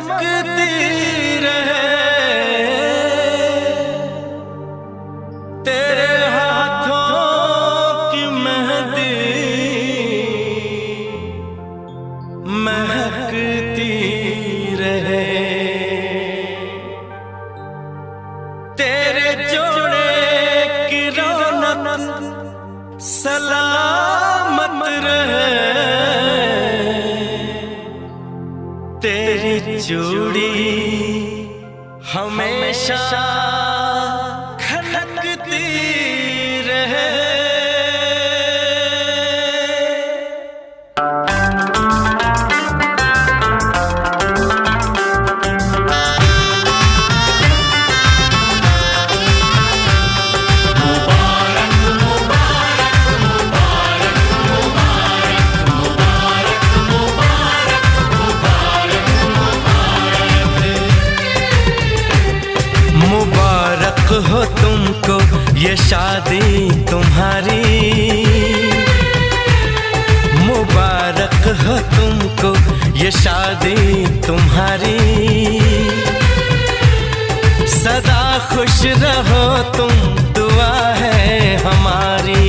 चमकती रहे, तेरे हाथों की मेहंदी महकती रहे, तेरे जोड़े की रौनक सलामत रहे, तेरी चूड़ी हमेशा खनकती रहे। मुबारक हो तुमको ये शादी तुम्हारी, मुबारक हो तुमको ये शादी तुम्हारी, सदा खुश रहो तुम दुआ है हमारी,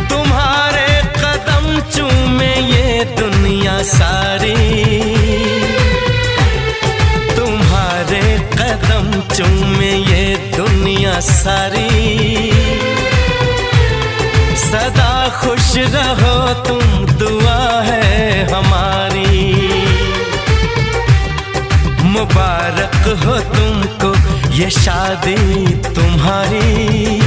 तुम्हारे कदम चूमे ये दुनिया सारी, कदम चूमे ये दुनिया सारी, सदा खुश रहो तुम दुआ है हमारी, मुबारक हो तुमको ये शादी तुम्हारी,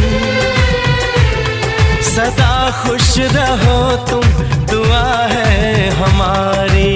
सदा खुश रहो तुम दुआ है हमारी।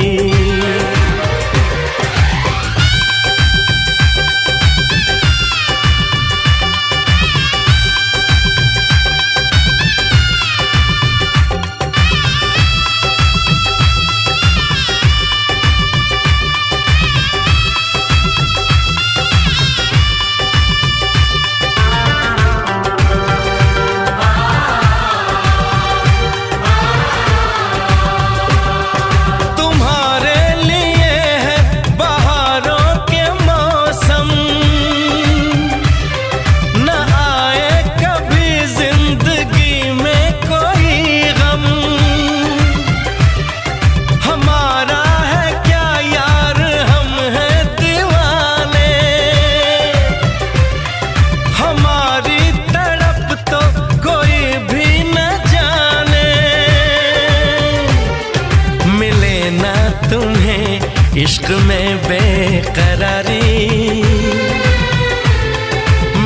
इश्क में बेकरारी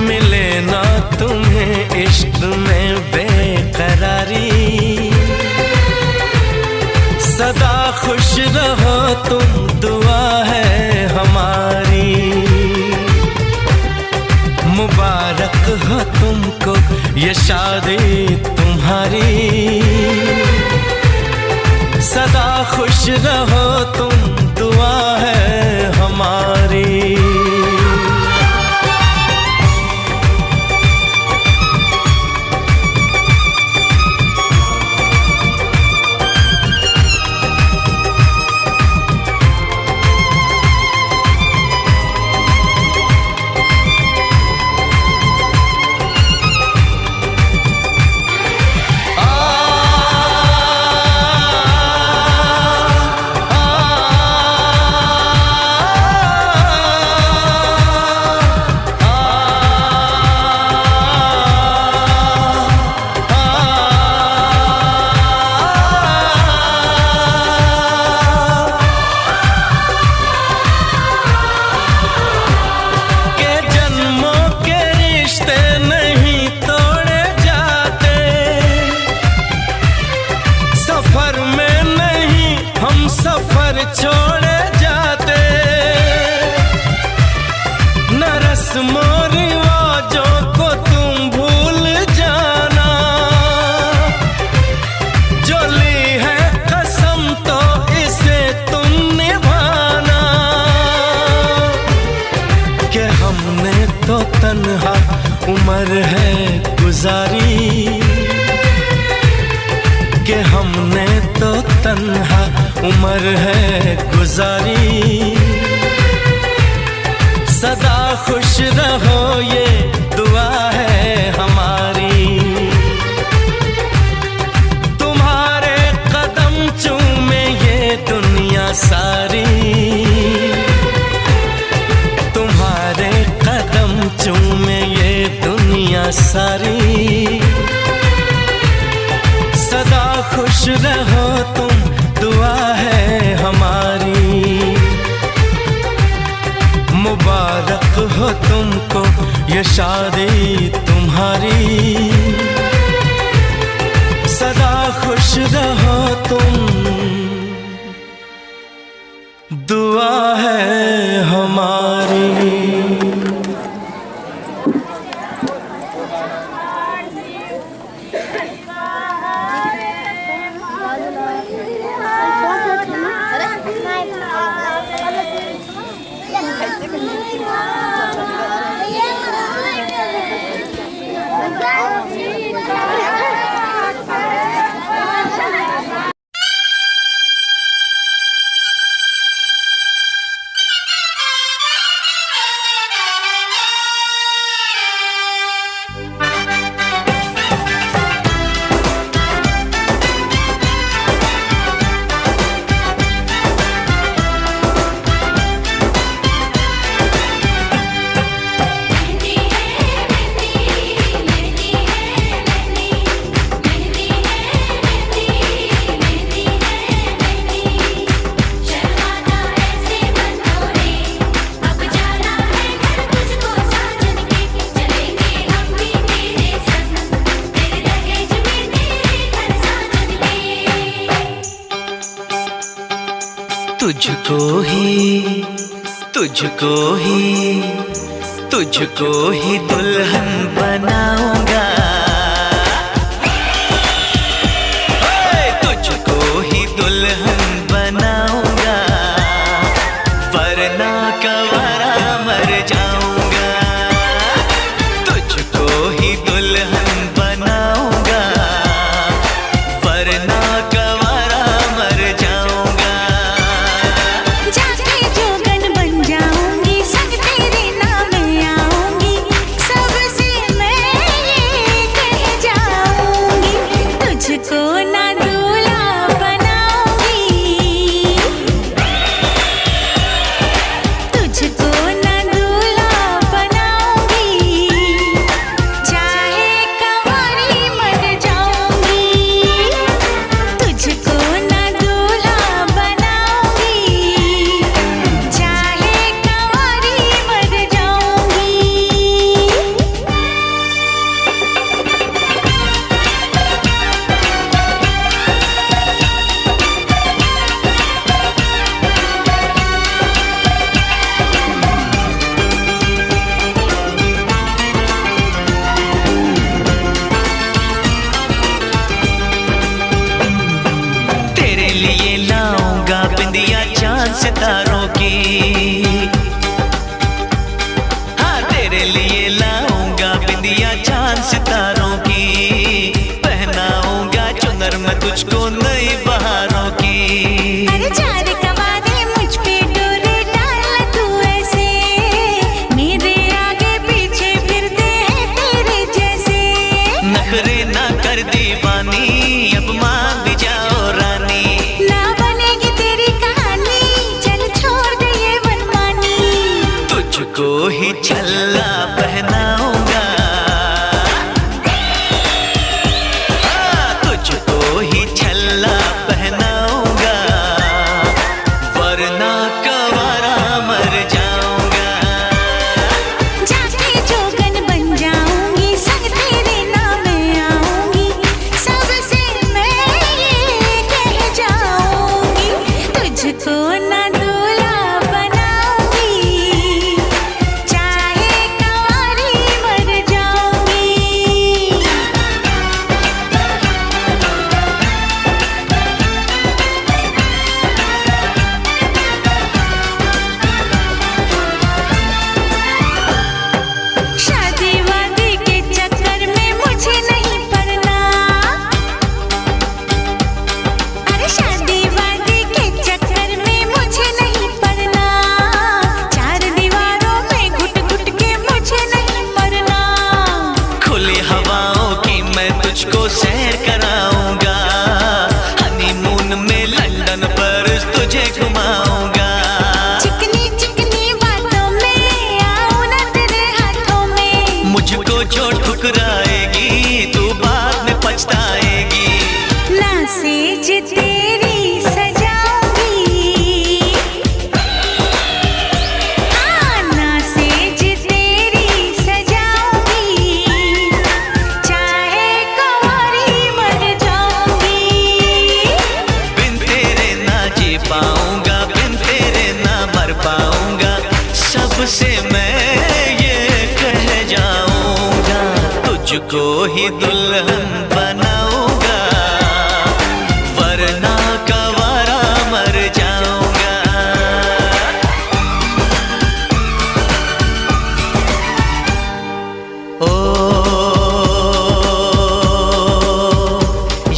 मिले ना तुम्हें, इश्क में बेकरारी, सदा खुश रहो तुम दुआ है हमारी, मुबारक हो तुमको ये शादी तुम्हारी, सदा खुश रहो तुम दुआ है हमारी। सफर छोड़े जाते न रस्मों रिवाजों को तुम भूल जाना, जो ली है कसम तो इसे तुम निभाना, कि हमने तो तन्हा उम्र है गुजारी, कि हमने तो तन्हा उम्र है गुजारी। सदा खुश रहो ये दुआ है हमारी। तुम्हारे कदम चूमे ये दुनिया सारी। तुम्हारे कदम चूमे ये दुनिया सारी। सदा खुश रहो तुम दुआ है हमारी। मुबारक हो तुमको ये शादी तुम्हारी। सदा खुश रहो तुम दुआ है हमारी। तुझको ही तुझको ही तुझको ही दुल्हन बनाऊंगा। तुझको ही दुल्हन बनाऊंगा, वरना कवारा मर जाऊंगा। तुझको ही दुल्हन बनाऊंगा, वरना कवारा मर जाऊंगा। जाके जोगन बन जाऊंगी, संग तेरे नाम आऊंगी, सबसे मैं ये कह जाऊंगी। तुझको ना दूल्हा बनाऊंगी, तुझको ना दूल्हा बनाऊंगी, चाहे कंवारी मर जाऊंगी। तुझको ना दूल्हा बनाऊंगी, चाहे कंवारी मर जाऊंगी। तेरे लिए लाऊंगा बिंदिया चांद सितारों की। हाँ, तेरे लिए लाऊंगा बिंदिया चांद सितारों की। पहनाऊंगा चुनर मैं तुझको नई बहारों की। अरे चार कवारे मुझ पे डोरे डाल तू ऐसे, मेरे आगे पीछे फिरते हैं तेरे जैसे। नखरे ना कर दीवानी, अब मान भी जाओ रानी। ना बनेगी तेरी कहानी, चल छोड़ दे ये मुझको जो ठुकराएगी तू बाद में पछताएगी। ना सेज तेरी सजाऊंगी, ना सेज तेरी सजाऊंगी, चाहे कंवारी मर जाऊंगी। बिन तेरे ना जी पाऊंगा, बिन तेरे ना मर पाऊंगा, सबसे मैं ये कह जाऊंगा, तुझको ही दुल्हन बनाऊंगा, वरना कंवारा मर जाऊंगा। ओ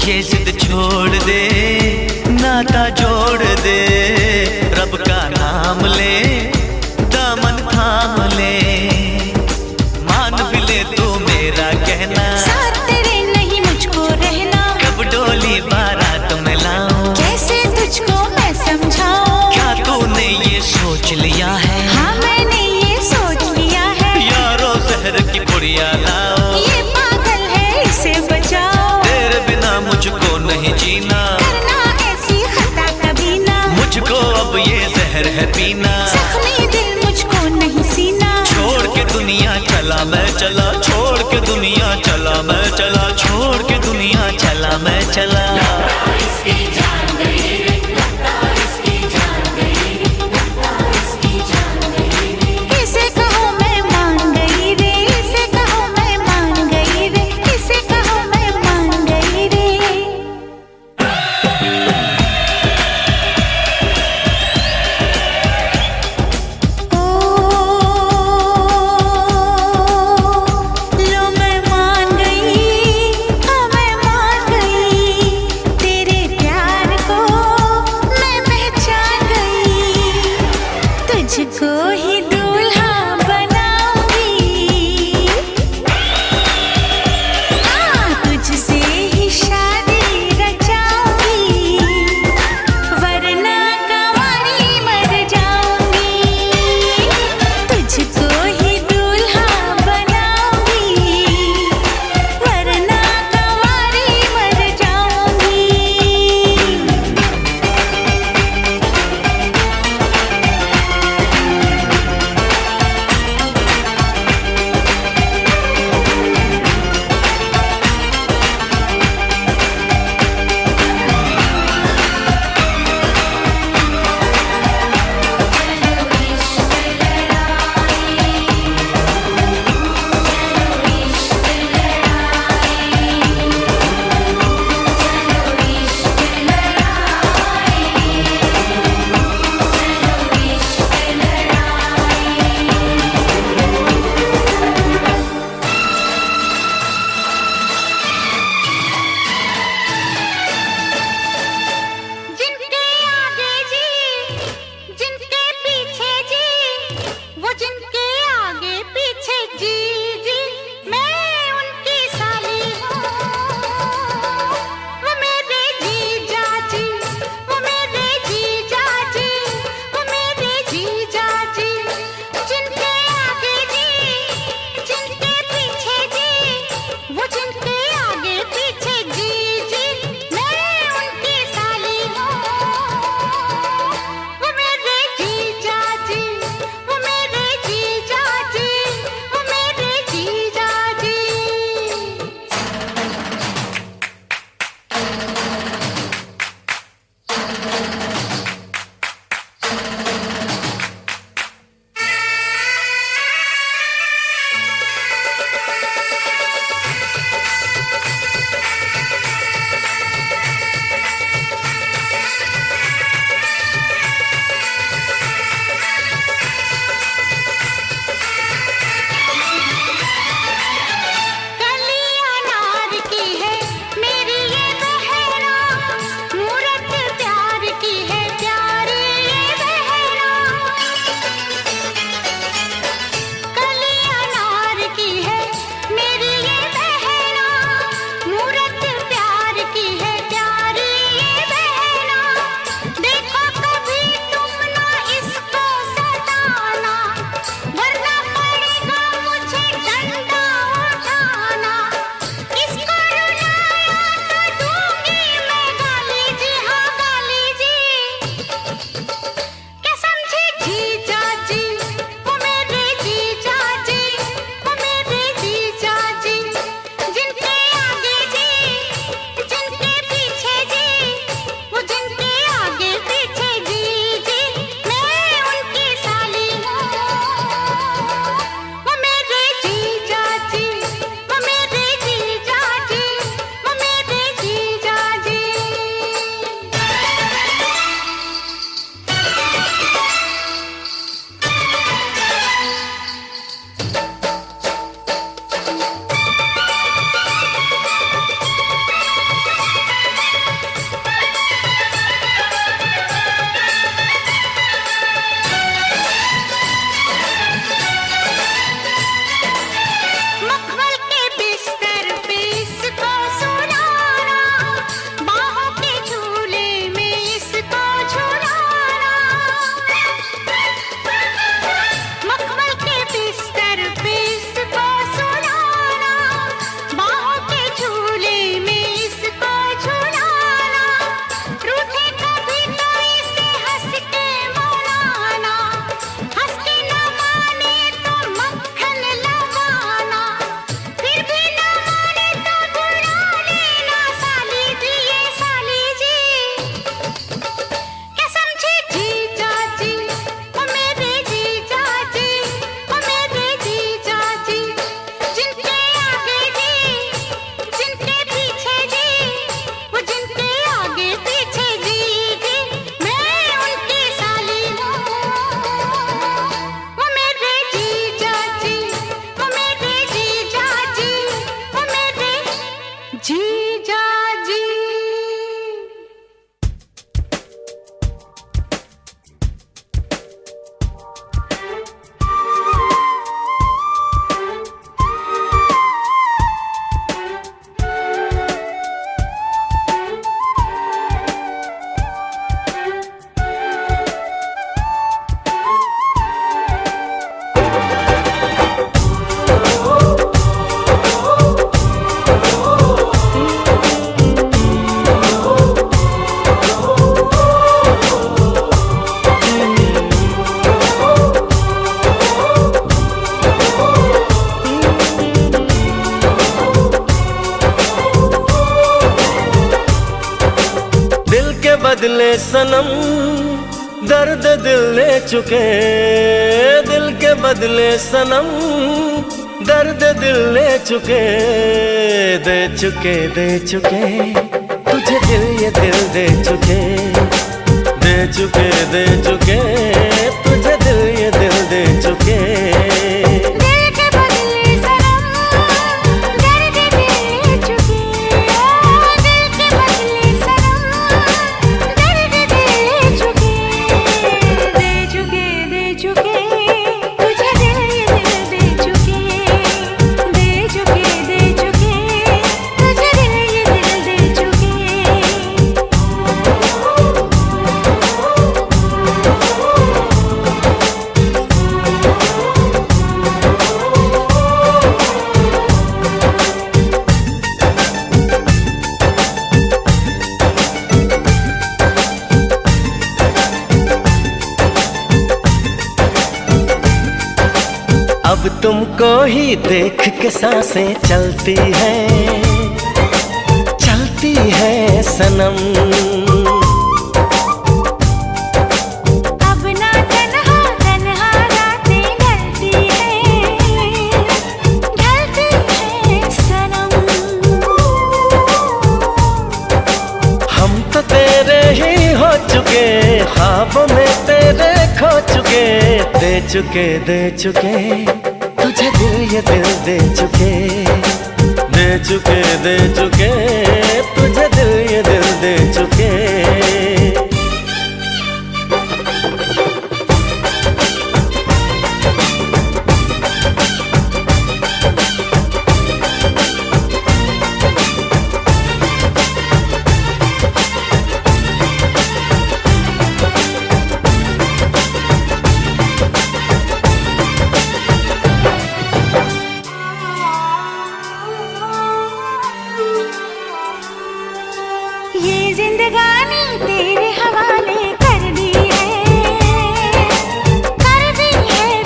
ये जिद छोड़ दे, नाता जोड़ दे, रब का नाम ले, दामन थाम ले, मान भी ले तू मेरा कहना, साथ तेरे नहीं मुझको रहना, कब डोली बारात में लाऊं, कैसे तुझको मैं समझाऊं। क्या तूने ये सोच लिया है, हाँ मैंने ये सोच लिया है, यारो जहर की पुड़िया लाओ, ये पागल है इसे बचाओ। तेरे बिना मुझको नहीं जीना, करना ऐसी खता कभी ना, मुझको अब ये जहर है पीना, जख्मी दिल मुझको नहीं सीना। छोड़ के दुनिया चला मैं चला, छोड़ के दुनिया चला मैं चला, छोड़ के दुनिया चला मैं चला। इसे कहो मैं मान गई रे, इसे कहो मैं मान गई रे, इसे कहो मैं मान गई रे। लो मैं मान गई, हाँ मैं मान गई, तेरे प्यार को मैं पहचान गई, तुझको ही दूल्हा बनाऊंगी, तुझसे ही शादी रचाऊंगी, वरना कंवारी मर जाऊंगी, तुझको ही दूल्हा बनाऊंगी, वरना कंवारी मर जाऊंगी। जिनके आगे जी, जिनके पीछे जी, वो जिनके आगे पीछे जी जी, मैं उनकी साली हूँ, वो मेरे जीजा जी, वो मेरे जीजा जी, वो मेरे जीजा जी। जिनके आगे जी, जिनके पीछे जी, वो जिनके आगे पीछे जी जी, मैं उनकी साली हूँ, वो मेरे जीजा जी, वो मेरे जीजा जी, वो मेरे जीजा जी। कली अनार की है मेरी ये बहना, मूरत प्यार की है प्यारी ये बहना, कली अनार की है मेरी ये बहना, मूरत प्यार की है प्यारी ये बहना। देखो कभी तुम ना इसको सताना, वरना पड़ेगा मुझे डंडा बदले सनम दर्द दिल ले चुके, दिल के बदले सनम दर्द दिल ले चुके, दे चुके दे चुके तुझे दिल ये दिल दे चुके, दे चुके दे चुके तुझे दिल ये दिल दे चुके। अब तुमको ही देख के सांसें चलती है सनम। अब ना तन्हा तन्हा रातें ढलती है सनम। हम तो तेरे ही हो चुके, ख्वाबों में तेरे खो चुके, दे चुके दे चुके तुझे दिल ये दिल दे चुके, दे चुके दे चुके तुझे दिल ये दिल दे चुके। ये जिंदगानी तेरे हवाले कर दी है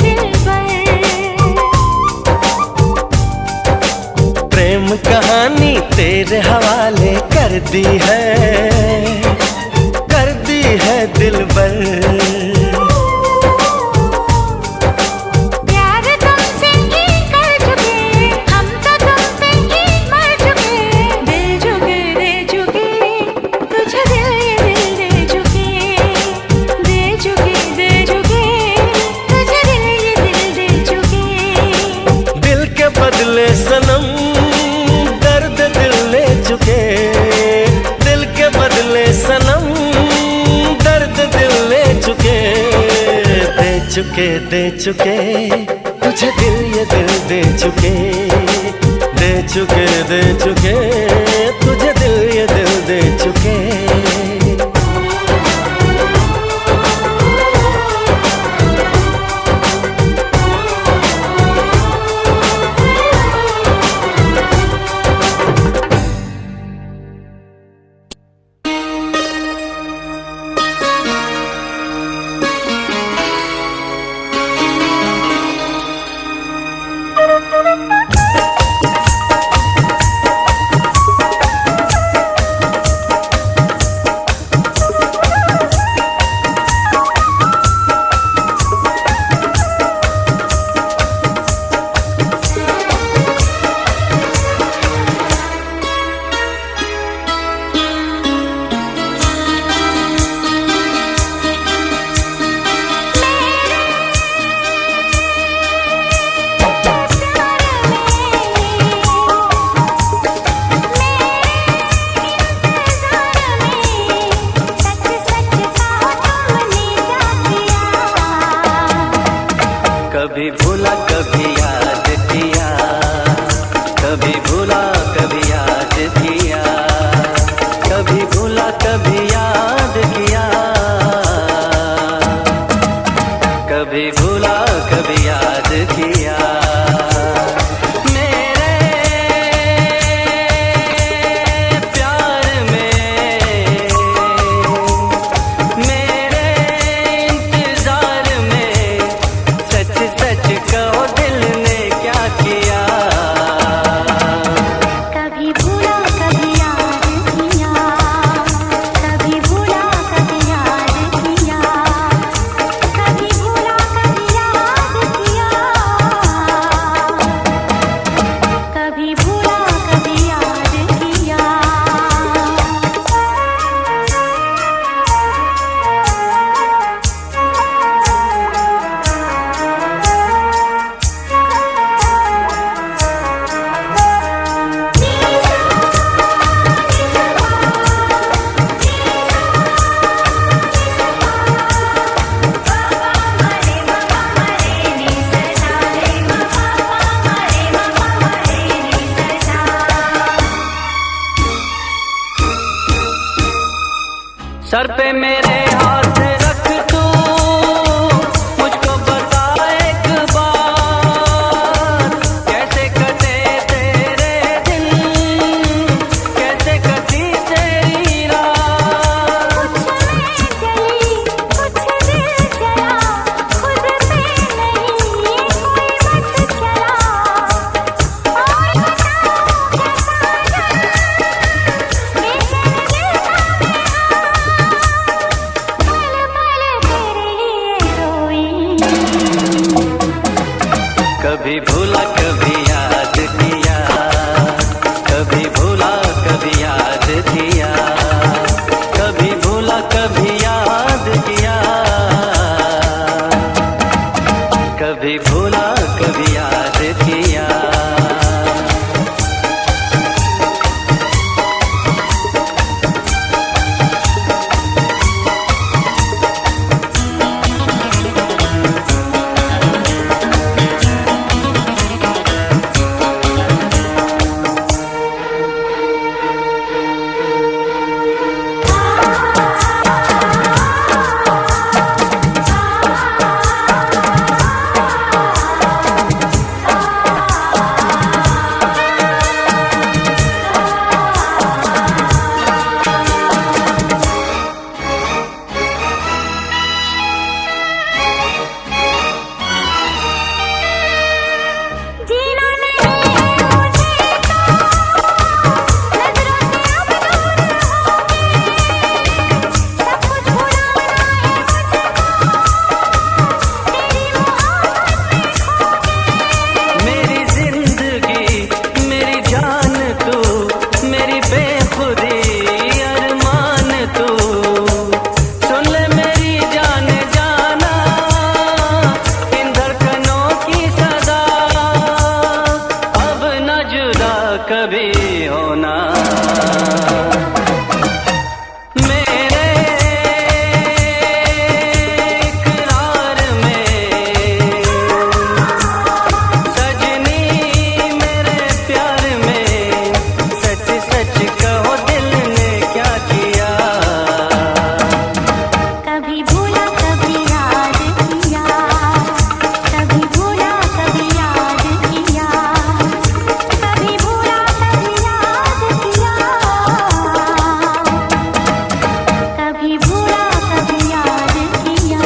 दिलबर। प्रेम कहानी तेरे हवाले कर दी है दिलबर। प्यार तुमसे ही कर चुके, हम तो तुम पे ही मर चुके, दिल चुके दे चुके तुझे दिल ये दिल दे चुके, दे चुके तुझे दिल ये दिल दे चुके। दिल के बदले सनम दर्द दिल ले चुके, दिल के बदले सनम दर्द दिल ले चुके, दे चुके दे चुके तुझे दिल ये दिल दे चुके, दे चुके दे चुके तुझे दिल ये दिल दे चुके। कभी भूला कभी याद किया, कभी भूला कभी याद किया, कभी भूला कभी याद किया, कभी भूला कभी याद किया। सर पे मेरे हाथ रख तू, मुझको बता एक बार, कैसे कटे तेरे दिन, कैसे कटी तेरी रात। कुछ मैं चली कुछ दिल चला, खुद से नहीं कोई बस चला। और बताओ कैसा बेचैन दिल का कभी भूला कभी याद किया, कभी भूला कभी याद किया, कभी भूला कभी याद किया, कभी भूला कभी याद किया। जीना नहीं है मुझे तो नजरों से अब दूर होके, सब कुछ भुलाना है मुझको तेरी मोहब्बत में खोके। मेरी जिंदगी मेरी जान तू, मेरी बेखुदी अरमान तू, सुन ले मेरी जान जाना, इन धड़कनों की सदा, अब न जुदा कभी होना। मेरे इकरार में सजनी, मेरे प्यार में सच सच कहो दिल ने क्या किया। कभी भूला कभी याद किया, कभी भूला कभी याद किया, कभी भूला कभी याद किया, कभी भूला कभी याद किया।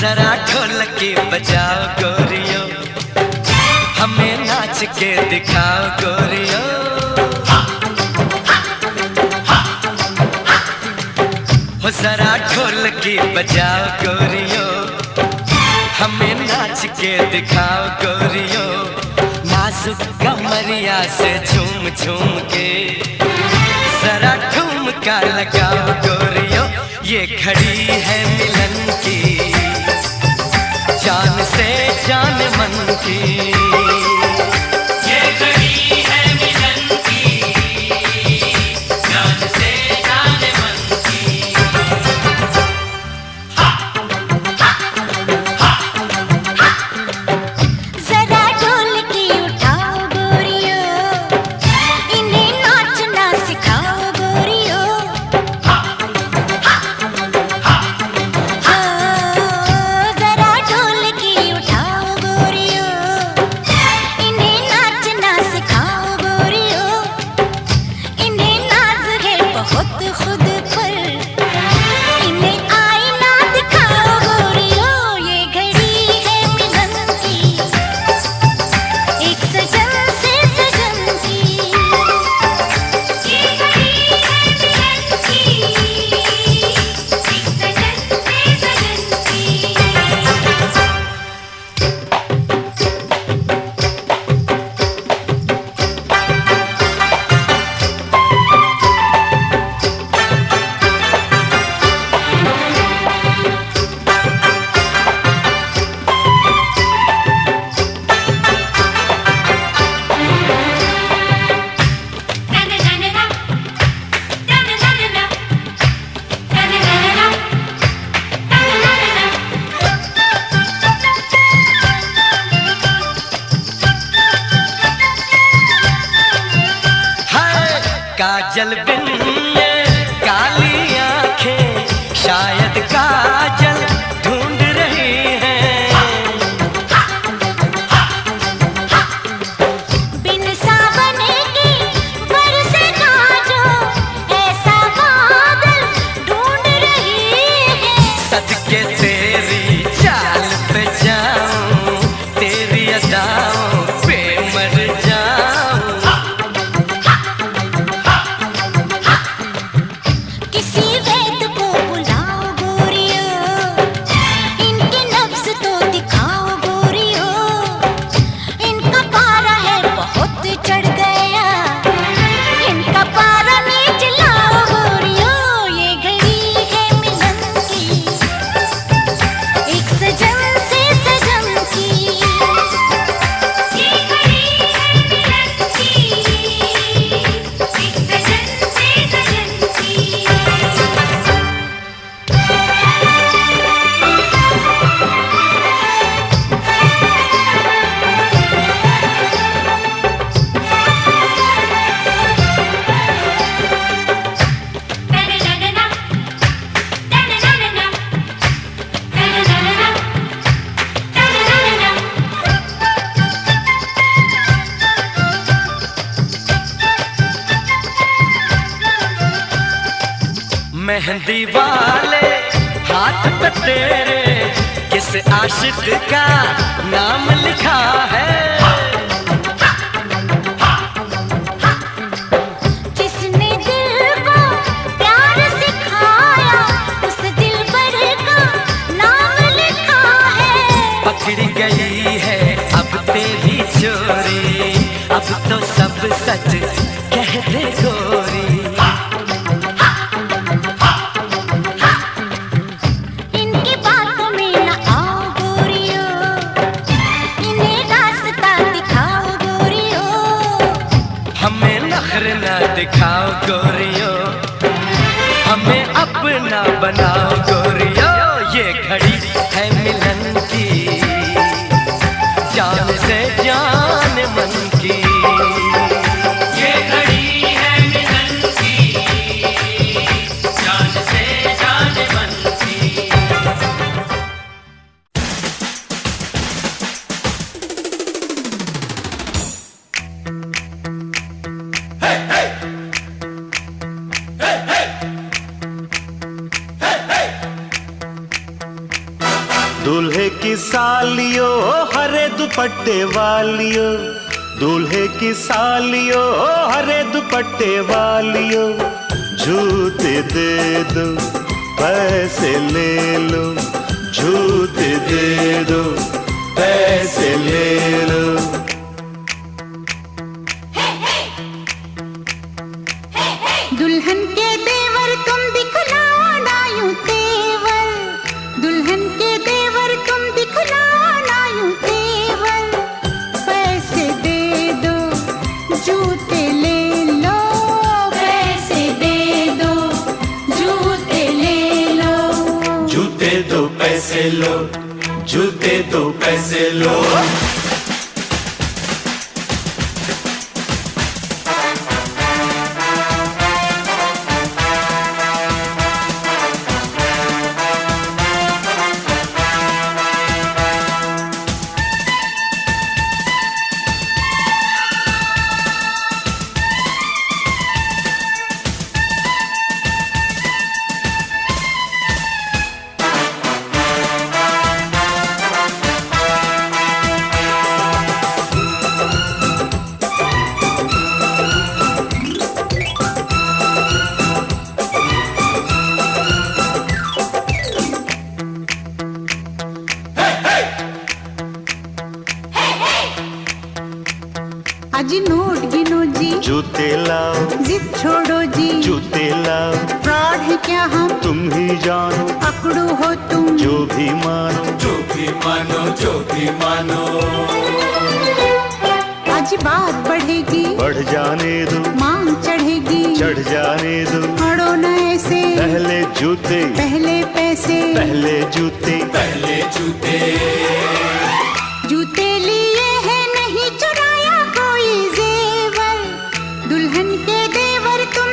जरा ढोलकी बजाओ गोरियो, हमें नाच के दिखाओ गोरियो। हो जरा ढोलकी बजाओ गोरियो, हमें नाच के दिखाओ गोरियो। नाजुक कमरिया से झूम झूम के जरा ठुमका लगाओ गोरियो। ये घड़ी है मिलन की, जान से जान मन की। ये घड़ी है मिलन की, जान से जान मन की। जरा ढोलकी उठाओ गोरियो, इन्हें नाचना सिखाओ गोरियो। जरा ढोलकी उठाओ गोरियो, काजल बिन ये काली आंखें शायद काजल ढूंढ रही हैं। बिन सावन की बरसेगा जो ऐसा बादल ढूंढ रही है। सदके तेरी चाल पे जाऊं, तेरी अदाओं पे मर जाऊं। किसी वैद को बुलाओ गोरियो, इनके नब्ज तो दिखाओ गोरियो। इनका पारा है बहुत चढ़ गया, इनका पारा नीच लाओ गोरियो। ये घड़ी है मिलन की, एक सजन से सजन की। ये घड़ी है मिलन की, एक सजन से सजन की। मेहंदी वाले हाथ पे तेरे किस आशिक का नाम लिखा है। जिसने दिल को प्यार सिखाया, उस दिलबर का नाम लिखा है। पकड़ी गई है अब तेरी चोरी, अब तो सब सच कह दे गोरी। इनकी बातों में न आओ गोरियो, इन्हें रास्ता दिखाओ गोरियो। हमें नखरे न दिखाओ गोरियो, हमें अपना बनाओ गोरियो। ये घड़ी है मिलन की, जान से जान मन की। ये घड़ी है मिलन की, जान से जान मन की। दूल्हे की सालियो हरे दुपट्टे वालियो, दूल्हे की सालियो हरे दुपट्टे वालियो। जूते दे दो पैसे ले लो, जूते दे दो पैसे ले लो। दुल्हन के देवर तुम दिखलाओ ना यूं तेवर, दुल्हन के देवर तुम दिखलाओ ना यूं तेवर। पैसे दे दो जूते ले लो, पैसे दे दो जूते ले लो। जूते दो पैसे लो, जूते दो पैसे लो। अजी नोट गिनो जी, जूते लाओ, जिद छोड़ो जी, जूते लाओ। फ्रॉड है क्या हम, तुम ही जानो, पकड़ो हो तुम, जो भी मानो, जो भी मानो, जो भी मानो। आज बात बढ़ेगी, बढ़ जाने दो, मांग चढ़ेगी, चढ़ जाने दो। अड़ो न ऐसे, पहले जूते, पहले पैसे, पहले जूते, पहले जूते। जूते लिए है नहीं चुराया कोई जेवर, दुल्हन के देवर तुम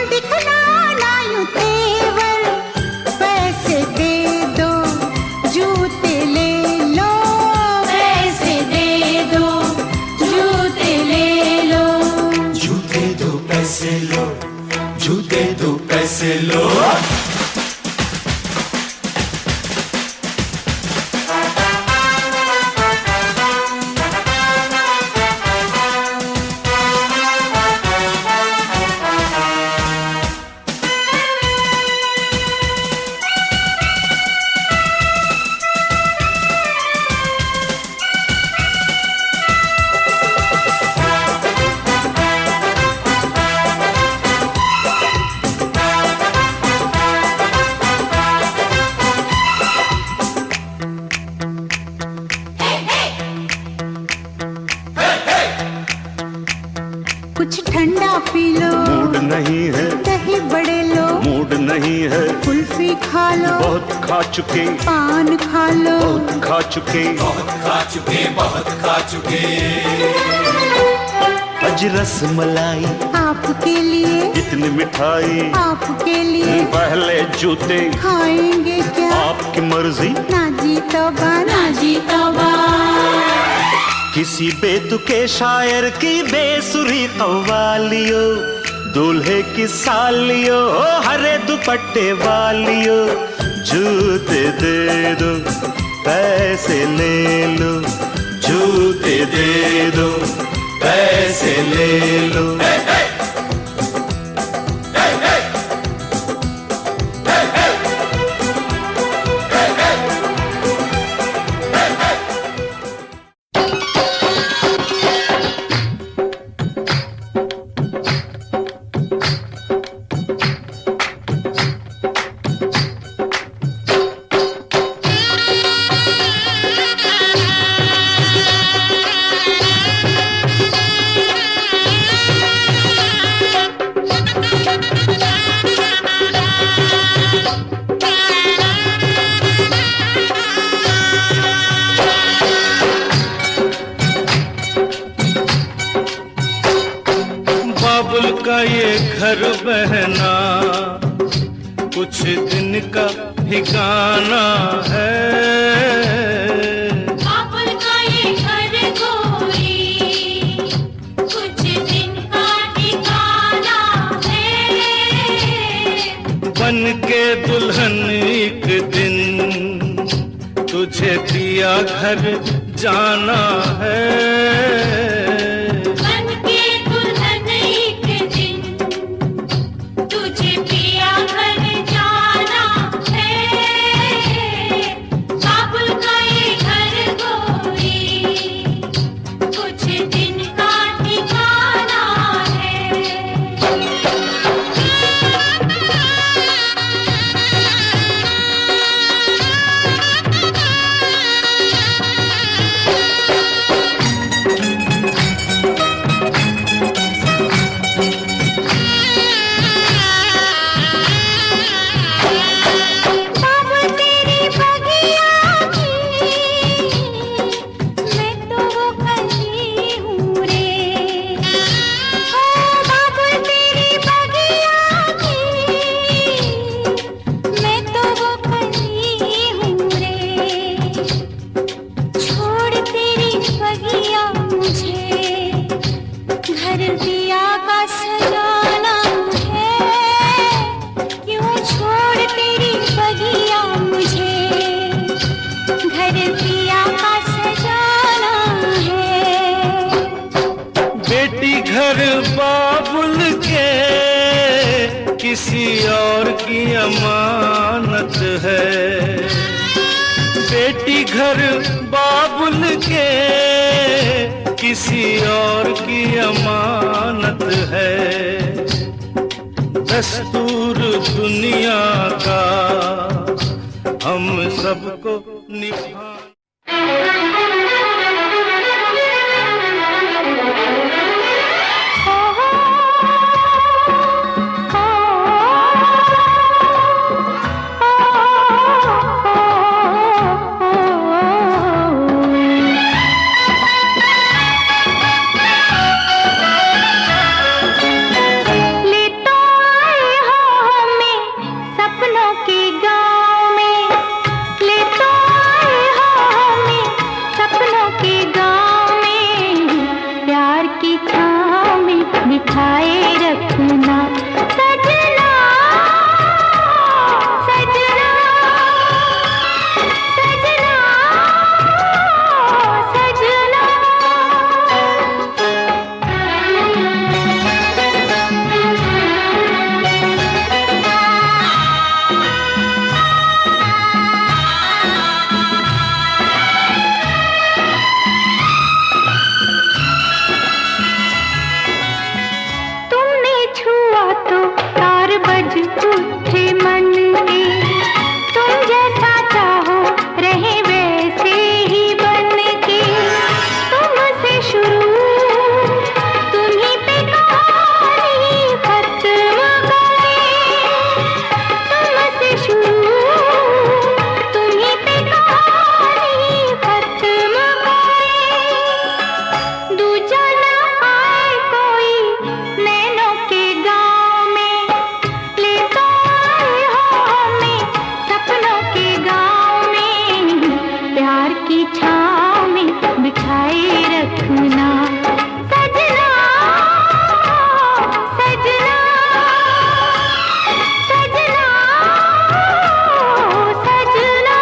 ऐसे लो। कुछ ठंडा पी लो, मूड नहीं है, दही बड़े लो, मूड नहीं है, कुल्फी खा लो, बहुत खा चुके, पान खा लो, बहुत खा चुके, बहुत खा चुके, बहुत खा चुके। अज रस मलाई आपके लिए, इतनी मिठाई आपके लिए, पहले जूते खाएंगे क्या? आपकी मर्जी, ना जी तौबा, ना जी तौबा। किसी बेतुके शायर की बेसुरी कव्वालियो, दूल्हे की सालियो, हरे दुपट्टे वालियो, जूते दे दो पैसे ले लो, जूते दे दो पैसे ले लो। बाबुल का ये घर बहना कुछ दिन का ठिकाना है। बाबुल का ये घर गोरी कुछ दिन का ठिकाना है। बन के दुल्हन एक दिन तुझे पिया घर जाना है। घर बाबुल के किसी और की अमानत है। बेटी घर बाबुल के किसी और की अमानत है। दस्तूर दुनिया का हम सबको निभा सपनों की छाँव में बिठाए रखना सजना, सजना, सजना, सजना।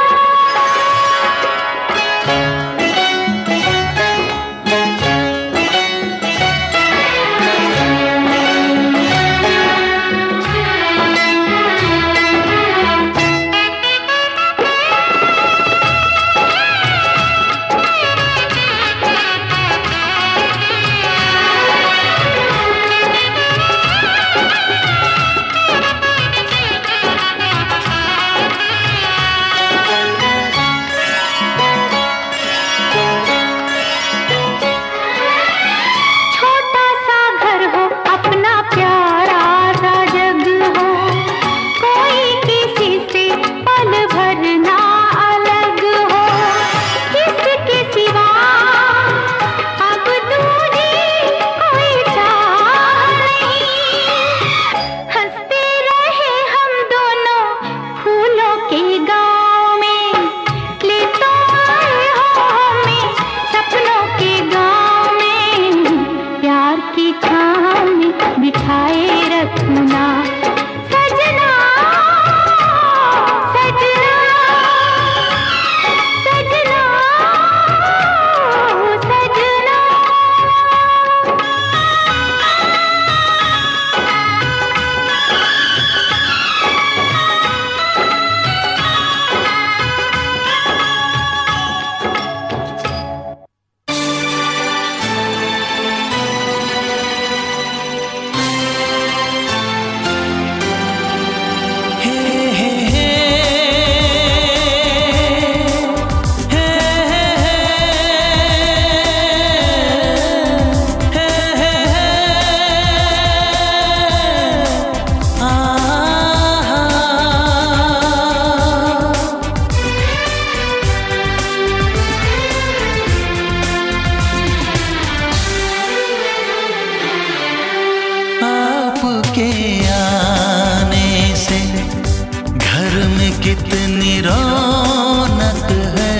कितनी रौनक है,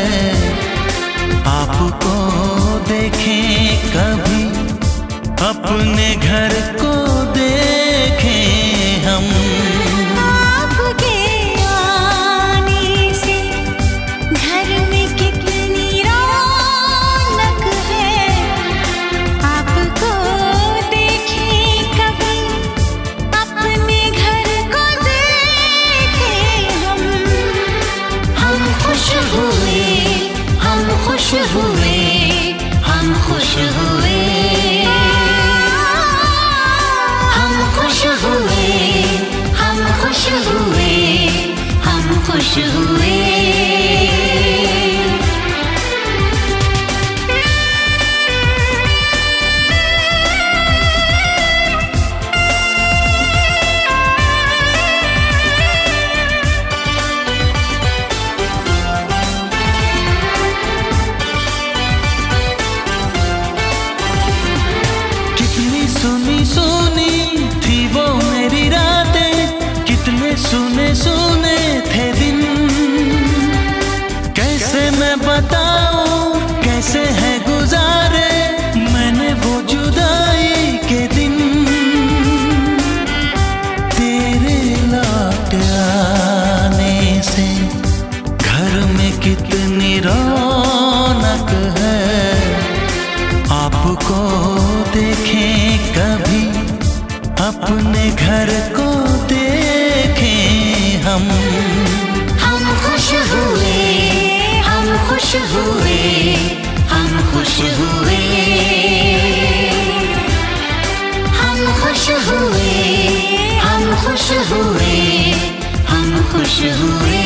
आपको देखें कभी अपने घर को देखें हम। आपके आने से घर में कितनी रौनक है, आपको देखें कभी अपने घर को देखें हम। हम खुश हुए, हम खुश हुए, हम खुश हुए, हम खुश हुए, हम खुश हुए, हम खुश हुए। कितनी सुनी सुनी थी वो मेरी रातें, कितने सुने सुने थे दिन। कैसे मैं बताऊं कैसे है गुजारे मैंने वो जुदाई के दिन। तेरे लौट आने से घर में कितनी रौनक है, आपको देखें कभी अपने घर को देखें हम। हम खुश हुए, हम खुश हुए, हम खुश हुए, हम खुश हुए, हम खुश हुए, हम खुश हुए।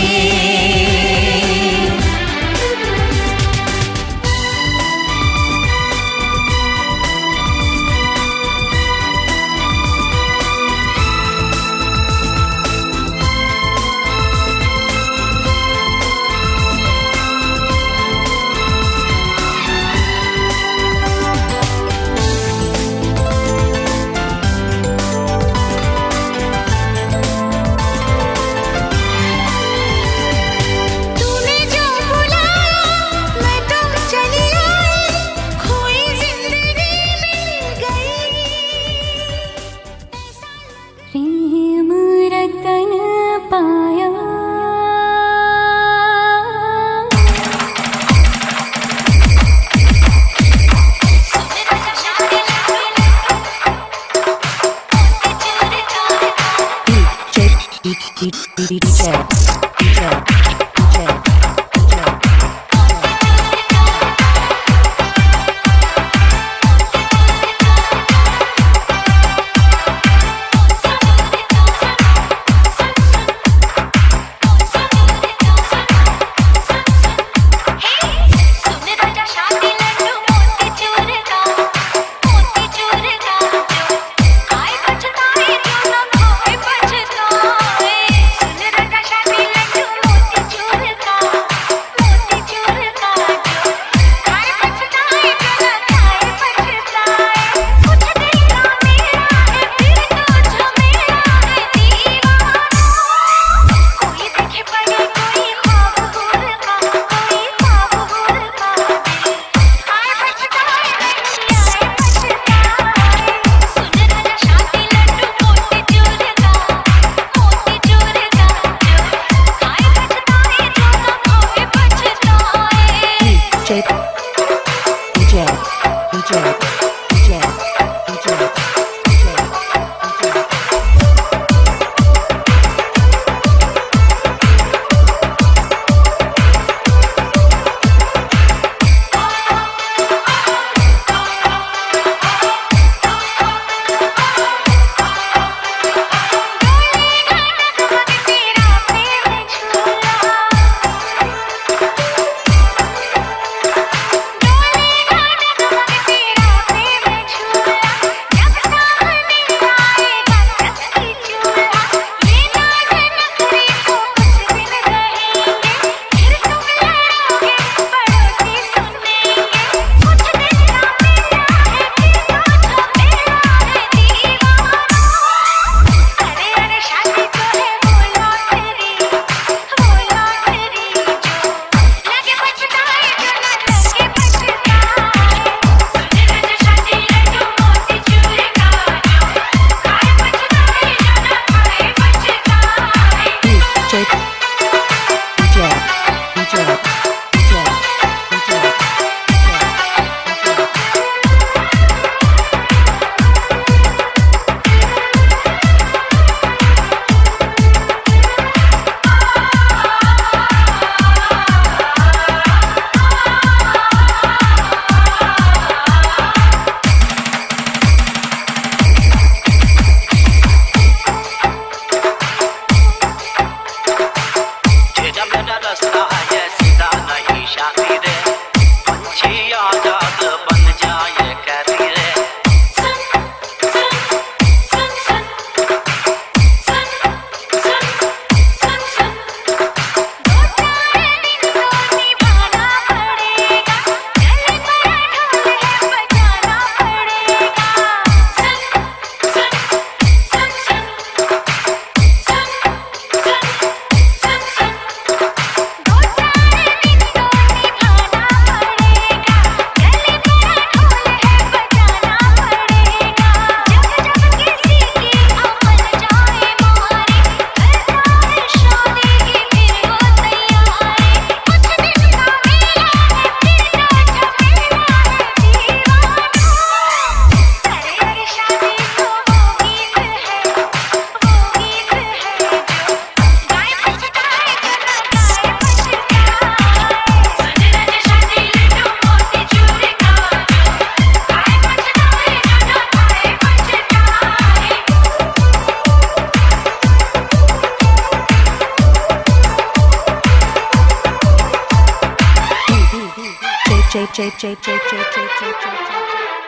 DJ, DJ, DJ, DJ, DJ,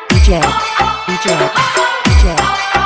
DJ, DJ, DJ, DJ.